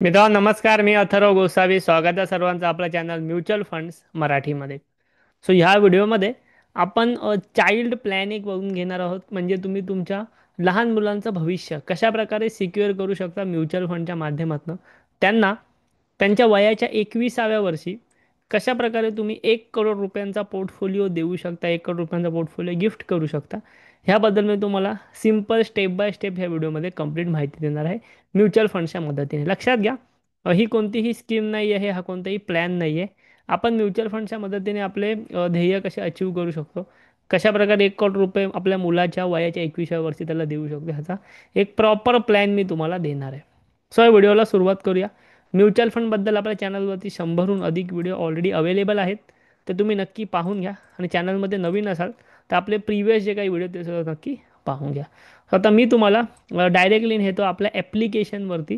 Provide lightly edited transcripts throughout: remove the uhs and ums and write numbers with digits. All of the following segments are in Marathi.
मित्रांनो नमस्कार. मी अथर्व गोसावी. स्वागत आहे सर्वांचं आपल्या चॅनल म्युच्युअल फंड्स मराठीमध्ये. ह्या व्हिडिओमध्ये आपण चाइल्ड प्लॅनिंग बघून घेणार आहोत. म्हणजे तुम्ही तुमच्या लहान मुलांचं भविष्य कशा प्रकारे सिक्युअर करू शकता म्युच्युअल फंडच्या माध्यमातून. त्यांना त्यांच्या वयाच्या 21व्या वर्षी कशा प्रकारे तुम्ही 1 करोड रुपयांचा पोर्टफोलिओ देऊ शकता, 1 करोड रुपयांचा पोर्टफोलिओ गिफ्ट करू शकता. ह्याबद्दल मी तुम्हाला सिंपल स्टेप बाय स्टेप ह्या व्हिडिओमध्ये कंप्लीट माहिती देणार आहे म्युच्युअल फंड्सच्या मदतीने. लक्षात घ्या, ही कोणतीही स्कीम नाही आहे, हा कोणताही प्लॅन नाही आहे. आपण म्युच्युअल फंडच्या मदतीने आपले ध्येय कसे अचीव करू शकतो, कशा प्रकारे 1 करोड रुपये आपल्या मुलाच्या वयाच्या 21व्या वर्षी त्याला देऊ शकतो, ह्याचा एक प्रॉपर प्लॅन मी तुम्हाला देणार आहे. या व्हिडिओला सुरुवात करूया. म्युच्युअल फंडबद्दल आपल्या चॅनलवरती 100हून अधिक व्हिडिओ ऑलरेडी अवेलेबल आहेत. ते तुम्ही नक्की पाहून घ्या. आणि चॅनलमध्ये नवीन असाल तर आपले प्रिव्हियस जे काही व्हिडिओ ते सगळं नक्की पाहून घ्या. आता मी तुम्हाला डायरेक्टली नेतो आपल्या ॲप्लिकेशनवरती,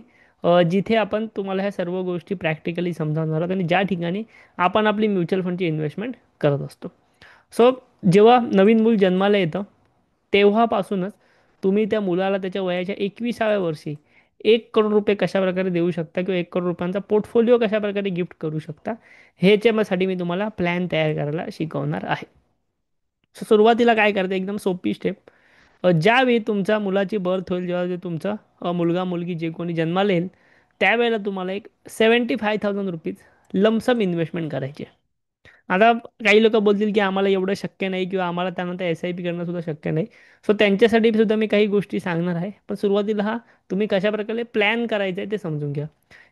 जिथे आपण तुम्हाला ह्या सर्व गोष्टी प्रॅक्टिकली समजावणार आहोत आणि ज्या ठिकाणी आपण आपली म्युच्युअल फंडची इन्व्हेस्टमेंट करत असतो. सो जेव्हा नवीन मूल जन्माला येतं तेव्हापासूनच तुम्ही त्या मुलाला त्याच्या वयाच्या 21व्या वर्षी 1 करोड रुपये कशा प्रकारे देऊ शकता किंवा 1 करोड रुपयांचा पोर्टफोलिओ कशा प्रकारे गिफ्ट करू शकता, ह्याच्यासाठी मी तुम्हाला प्लॅन तयार करायला शिकवणार आहे. सुरुवातीला काय करते, एकदम सोपी स्टेप. ज्यावेळी तुमच्या मुलाची बर्थ होईल, जेव्हा जे तुमचा मुलगा मुलगी जे कोणी जन्माला येईल, त्यावेळेला तुम्हाला एक 75,000 रुपीज लमसम इन्व्हेस्टमेंट करायची आहे. आता काही लोक बोलतील की आम्हाला एवढं शक्य नाही किंवा आम्हाला त्यानंतर SIP करणं सुद्धा शक्य नाही. त्यांच्यासाठी सुद्धा मी काही गोष्टी सांगणार आहे. पण सुरुवातीला तुम्ही कशा प्रकारे प्लॅन करायचं आहे ते समजून घ्या.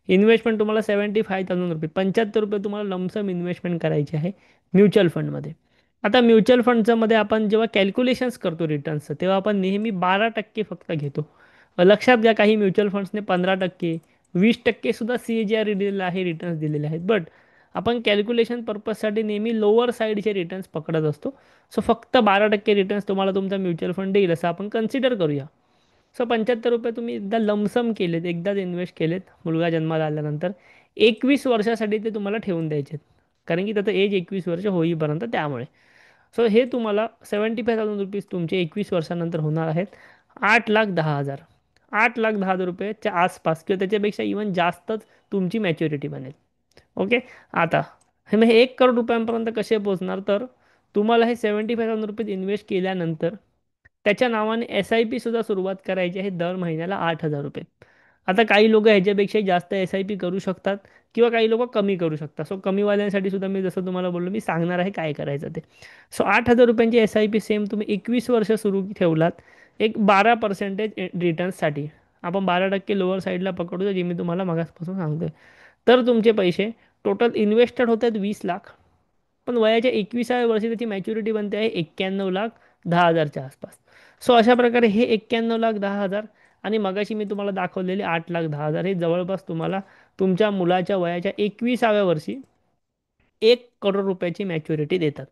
इन्व्हेस्टमेंट तुम्हाला 75,000 रुपये, 75 रुपये तुम्हाला लमसम इन्व्हेस्टमेंट करायची आहे म्युच्युअल फंडमध्ये. आता म्युच्युअल फंडचं मध्ये आपण जेव्हा कॅल्क्युलेशन्स करतो रिटर्न्सचं, तेव्हा आपण नेहमी 12% फक्त घेतो. लक्षात घ्या, काही म्युच्युअल फंड्सने 15%, 20% सुद्धा CAGR दिलेलं आहे, रिटर्न्स दिलेले आहेत. बट आपण कॅल्क्युलेशन पर्पजसाठी नेहमी लोअर साईडचे रिटर्न्स पकडत असतो. फक्त 12% रिटर्न्स तुम्हाला तुमचा म्युच्युअल फंड देईल असं आपण कन्सिडर करूया. 75 रुपये तुम्ही एकदा लमसम केलेत, एकदाच इन्व्हेस्ट केलेत मुलगा जन्माला आल्यानंतर. 21 वर्षासाठी ते तुम्हाला ठेवून द्यायचे आहेत, कारण की त्याचं एज 21 वर्ष होईपर्यंत. त्यामुळे हे तुम्हाला 75,000 रुपीज तुमचे 21 वर्षानंतर होणार आहेत 8,10,000. 8,10,000 रुपयाच्या आसपास किंवा त्याच्यापेक्षा इव्हन जास्तच तुमची मॅच्युरिटी बनेल. ओके. आता हे 1 करोड रुपयांपर्यंत कसे पोहोचणार, तर तुम्हाला हे 75,000 रुपये इन्व्हेस्ट केल्यानंतर त्याच्या नावाने SIP सुद्धा सुरुवात करायची आहे दर महिन्याला 8,000 रुपये. आता काही लोक ह्याच्यापेक्षा जास्त SIP करू शकतात किंवा काही लोक कमी करू शकतात. कमीवाल्यांसाठी सुद्धा मी जसं तुम्हाला बोललो, मी सांगणार आहे काय करायचं ते. 8,000 रुपयांची SIP सेम तुम्ही 21 वर्ष सुरू ठेवलात, एक 12% रिटर्न्ससाठी. आपण 12% लोअर साईडला पकडतो, जे मी तुम्हाला मागासपासून सांगतोय. तर तुमचे पैसे टोटल इन्व्हेस्टेड होत आहेत 20 लाख. पण वयाच्या 21व्या वर्षी त्याची मॅच्युरिटी बनते आहे 91,10,000च्या आसपास. अशा प्रकारे हे 91,10,000 आणि मगाशी मी तुम्हाला दाखवलेले 8,10,000 हे जवळपास तुम्हाला तुमच्या मुलाच्या वयाच्या 21व्या वर्षी 1 करोड रुपयाची मॅच्युरिटी देतात.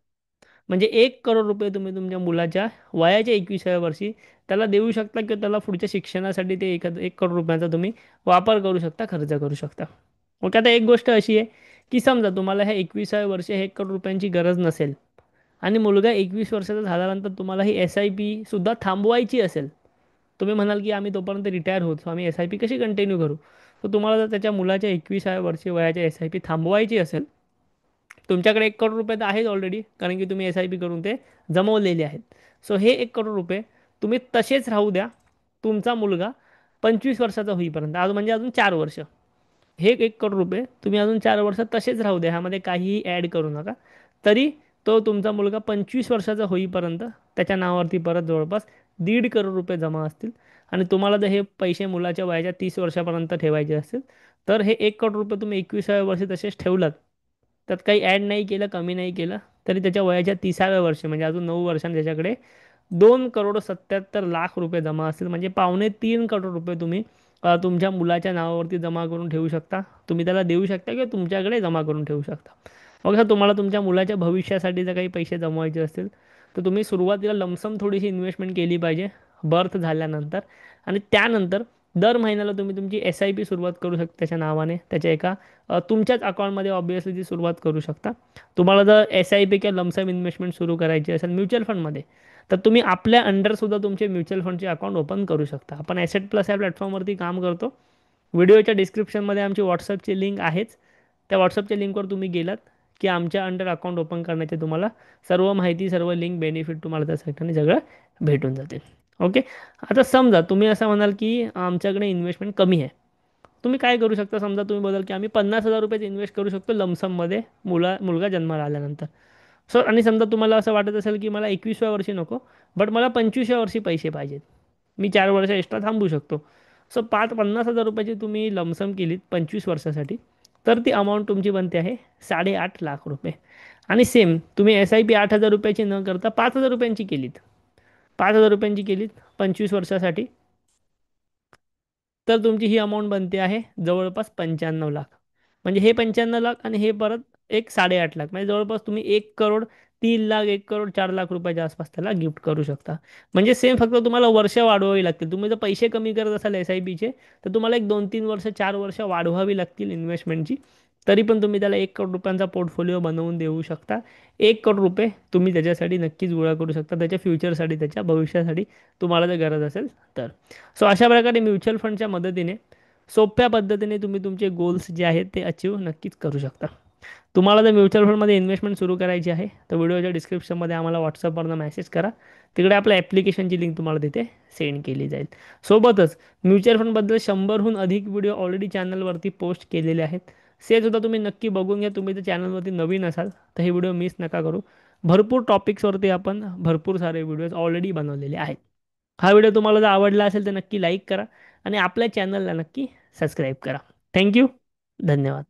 म्हणजे 1 करोड रुपये तुम्ही तुमच्या मुलाच्या वयाच्या 21व्या वर्षी त्याला देऊ शकता किंवा त्याला पुढच्या शिक्षणासाठी ते 1 करोड रुपयांचा तुम्ही वापर करू शकता, खर्च करू शकता. ओके. आता एक गोष्ट अशी आहे की समजा तुम्हाला ह्या 21व्या वर्षी 1 करोड रुपयांची गरज नसेल आणि मुलगा 21 वर्षाचा झाल्यानंतर तुम्हाला ही SIP सुद्धा थांबवायची असेल. तुम्ही म्हणाल की आम्ही तोपर्यंत रिटायर होत, आम्ही SIP कशी कंटिन्यू करू. तुम्हाला जर त्याच्या मुलाच्या 21व्या वर्षी वयाच्या SIP थांबवायची असेल, तुमच्याकडे 1 करोड रुपये तर आहेत ऑलरेडी, कारण की तुम्ही SIP करून ते जमवलेले आहेत. हे 1 करोड रुपये तुम्ही तसेच राहू द्या तुमचा मुलगा 25 वर्षाचा होईपर्यंत, आज म्हणजे अजून 4 वर्ष. हे 1 करोड रुपये तुम्ही अजून 4 वर्षात तसेच राहू द्या, ह्यामध्ये काहीही ॲड करू नका. तरी तो तुमचा मुलगा 25 वर्षाचा होईपर्यंत त्याच्या नावावरती परत जवळपास 1.5 करोड रुपये जमा असतील. आणि तुम्हाला जर हे पैसे मुलाच्या वयाच्या 30 वर्षापर्यंत ठेवायचे असतील, तर हे 1 करोड रुपये तुम्ही 21व्या वर्षी तसेच ठेवलात, त्यात काही ॲड नाही केलं, कमी नाही केलं, तरी त्याच्या वयाच्या 30व्या वर्षी म्हणजे अजून 9 वर्षांनी त्याच्याकडे 2,77,00,000 रुपये जमा असतील. म्हणजे 2.75 करोड रुपये तुम्ही तुमच्या मुलाच्या नावावरती जमा करून ठेवू शकता. तुम्ही त्याला देऊ शकता किंवा तुमच्याकडे जमा करून ठेवू शकता. मग तुम्हाला तुमच्या मुलाच्या भविष्यासाठी जर काही पैसे जमवायचे असतील, तर तुम्ही सुरुवातीला लमसम थोडीशी इन्व्हेस्टमेंट केली पाहिजे बर्थ झाल्यानंतर. आणि त्यानंतर दर महिन्याला तुम्ही तुमची SIP सुरुवात करू शकता त्याच्या नावाने, त्याच्या एका तुमच्याच अकाउंटमध्ये ऑब्वियसली ती सुरुवात करू शकता. तुम्हाला जर SIP किंवा लमसम इन्व्हेस्टमेंट सुरू करायची असेल म्युच्युअल फंडमध्ये, तर तुम्ही आपल्या अंडरसुद्धा तुमचे म्युच्युअल फंडचे अकाउंट ओपन करू शकता. आपण ॲसेट प्लस या प्लॅटफॉर्मवरती काम करतो. व्हिडिओच्या डिस्क्रिप्शनमध्ये आमची व्हॉट्सअपची लिंक आहेच. त्या व्हॉट्सअपच्या लिंकवर तुम्ही गेलात की आमच्या अंडर अकाउंट ओपन करण्याचे तुम्हाला सर्व माहिती, सर्व लिंक, बेनिफिट तुम्हाला त्या ठिकाणी सगळं भेटून जातील. ओके. आता समजा तुम्ही असं म्हणाल की आमच्याकडे इन्व्हेस्टमेंट कमी आहे. तुम्ही काय करू शकता? समजा तुम्ही बोलाल की आम्ही 50,000 रुपये इन्व्हेस्ट करू शकतो लमसममध्ये मुलगा जन्माला आल्यानंतर. सो आणि समजा तुम्हाला असं वाटत असेल की मला 21व्या वर्षी नको, बट मला 25व्या वर्षी पैसे पाहिजेत, मी 4 वर्ष एक्स्ट्रा थांबू शकतो. सो 50,000 रुपयाची तुम्ही लमसम केलीत 25 वर्षासाठी, तर ती अमाऊंट तुमची बनते आहे 8.5 लाख रुपये. आणि सेम तुम्ही SIP 8,000 रुपयाची न करता 5,000 रुपयांची केलीत, 5,000 रुपयांची केलीत 25 वर्षासाठी, तर तुमची ही अमाऊंट बनते आहे जवळपास 95 लाख. म्हणजे हे 95 लाख आणि हे परत एक 8.5 लाख, म्हणजे जवळपास तुम्ही 1,03,00,000, 1,04,00,000 रुपयाच्या आसपास त्याला गिफ्ट करू शकता. म्हणजे सेम, फक्त तुम्हाला वर्ष वाढवावी लागतील. तुम्ही जर पैसे कमी करत असाल SIPचे, तर तुम्हाला एक 2-3 वर्ष, 4 वर्ष वाढवावी लागतील इन्व्हेस्टमेंटची. तरी पण तुम्ही त्याला 1 करोड रुपयांचा पोर्टफोलिओ बनवून देऊ शकता. 1 करोड रुपये तुम्ही त्याच्यासाठी नक्कीच गोळा करू शकता, त्याच्या फ्युचरसाठी, त्याच्या भविष्यासाठी, तुम्हाला जर गरज असेल तर. सो अशा प्रकारे म्युच्युअल फंडच्या मदतीने सोप्या पद्धतीने तुम्ही तुमचे गोल्स जे आहेत ते अचीव नक्कीच करू शकता. तुम्हाला जर म्युच्युअल फंडमध्ये इन्व्हेस्टमेंट सुरू करायची आहे तर व्हिडिओच्या डिस्क्रिप्शनमध्ये आम्हाला व्हॉट्सअपवरनं मेसेज करा. तिकडे आपल्या ॲप्लिकेशनची लिंक तुम्हाला तिथे सेंड केली जाईल. सोबतच म्युच्युअल फंडबद्दल 100हून अधिक व्हिडिओ ऑलरेडी चॅनलवरती पोस्ट केलेले आहेत. ते सुद्धा तुम्ही नक्की बघून घ्या. तुम्ही जर चॅनलवरती नवीन असाल तर हे व्हिडिओ मिस नका करू. भरपूर टॉपिक्सवरती आपण भरपूर सारे व्हिडिओज ऑलरेडी बनवलेले आहेत. हा व्हिडिओ तुम्हाला जर आवडला असेल तर नक्की लाईक करा आणि आपल्या चॅनलला नक्की सबस्क्राईब करा. थँक्यू. धन्यवाद.